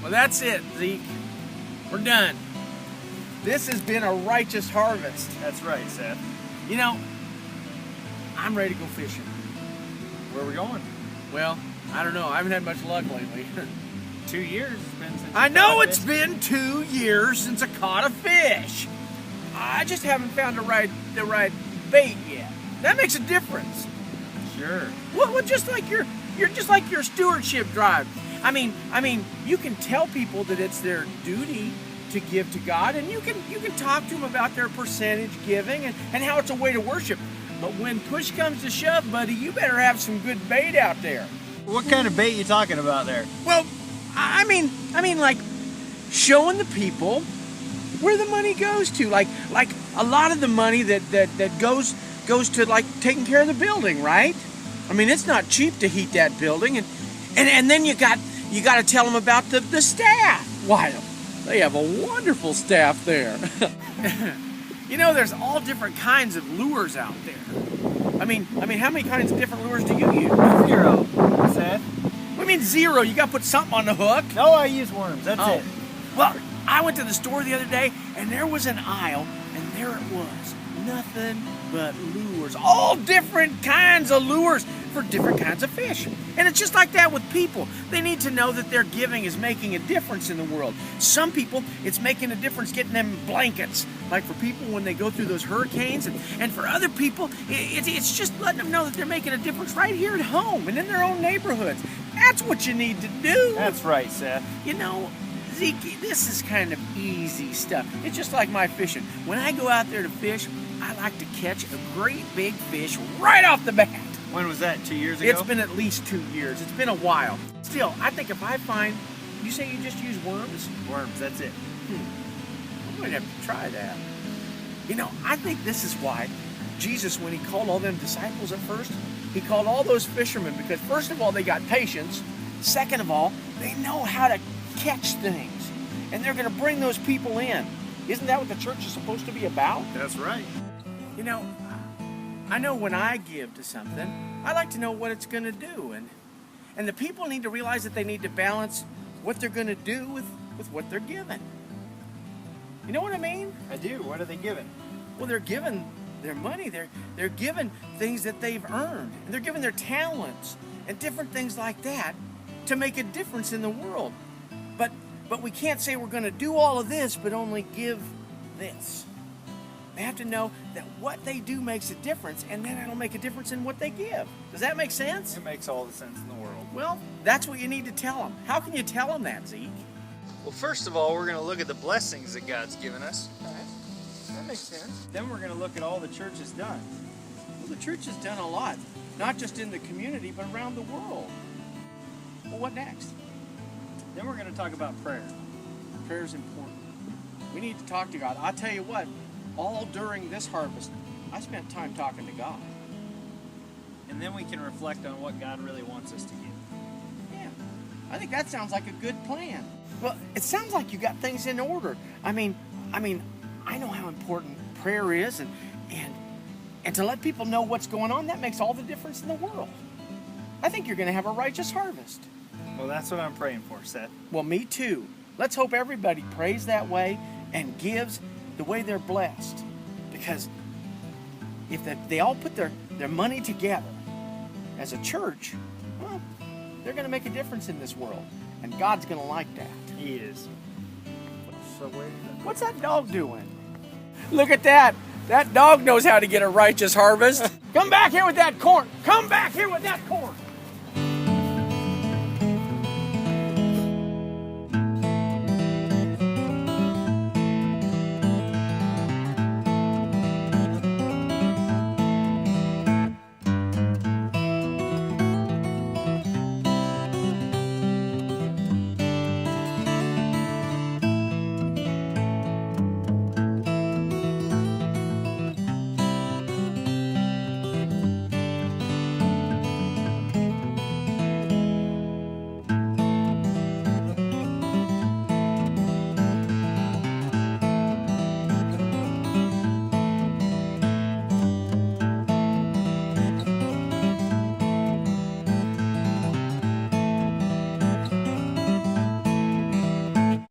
Well, that's it, Zeke. We're done. This has been a righteous harvest. That's right, Seth. You know, I'm ready to go fishing. Where are we going? Well, I don't know. I haven't had much luck lately. 2 years it's been since I you know caught a it's fish. been 2 years since I caught a fish. I just haven't found the right bait yet. That makes a difference. Sure. Well, just like your stewardship drive. I mean, you can tell people that it's their duty to give to God, and you can talk to them about their percentage giving and how it's a way to worship. But when push comes to shove, buddy, you better have some good bait out there. What kind of bait you talking about there? Well, I mean, like showing the people where the money goes to. Like a lot of the money that goes to like taking care of the building, right? I mean, it's not cheap to heat that building, and then you got to tell them about the staff. Why, they have a wonderful staff there. You know, there's all different kinds of lures out there. I mean, how many kinds of different lures do you use? 0, Seth. What do you mean 0? You got to put something on the hook. No, I use worms. That's it. Well, I went to the store the other day, and there was an aisle, and there it was. Nothing but lures. All different kinds of lures for different kinds of fish. And it's just like that with people. They need to know that their giving is making a difference in the world. Some people, it's making a difference getting them blankets, like for people when they go through those hurricanes. And for other people, it's just letting them know that they're making a difference right here at home and in their own neighborhoods. That's what you need to do. That's right, Seth. You know, Zeke, this is kind of easy stuff. It's just like my fishing. When I go out there to fish, I like to catch a great big fish right off the bat. When was that, 2 years ago? It's been at least 2 years. It's been a while. Still, I think if I find, you say you just use worms? Worms, that's it. I might have to try that. You know, I think this is why Jesus, when he called all them disciples at first, he called all those fishermen because first of all, they got patience. Second of all, they know how to catch things. And they're going to bring those people in. Isn't that what the church is supposed to be about? That's right. You know, I know when I give to something, I like to know what it's going to do. And the people need to realize that they need to balance what they're going to do with what they're given. You know what I mean? I do. What are they giving? Well, they're given their money. They're given things that they've earned. And they're given their talents and different things like that to make a difference in the world. But we can't say we're going to do all of this, but only give this. They have to know that what they do makes a difference, and then it'll make a difference in what they give. Does that make sense? It makes all the sense in the world. Well, that's what you need to tell them. How can you tell them that, Zeke? Well, first of all, we're going to look at the blessings that God's given us. Okay. That makes sense. Then we're going to look at all the church has done. Well, the church has done a lot, not just in the community, but around the world. Well, what next? Then we're going to talk about prayer. Prayer is important. We need to talk to God. I'll tell you what, all during this harvest, I spent time talking to God. And then we can reflect on what God really wants us to give. Yeah, I think that sounds like a good plan. Well, it sounds like you got things in order. I mean, I know how important prayer is, and to let people know what's going on, that makes all the difference in the world. I think you're going to have a righteous harvest. Well, that's what I'm praying for, Seth. Well, me too. Let's hope everybody prays that way and gives the way they're blessed. Because if they all put their money together as a church, well, they're going to make a difference in this world. And God's going to like that. He is. What's that dog doing? Look at that. That dog knows how to get a righteous harvest. Come back here with that corn. Come back here with that corn.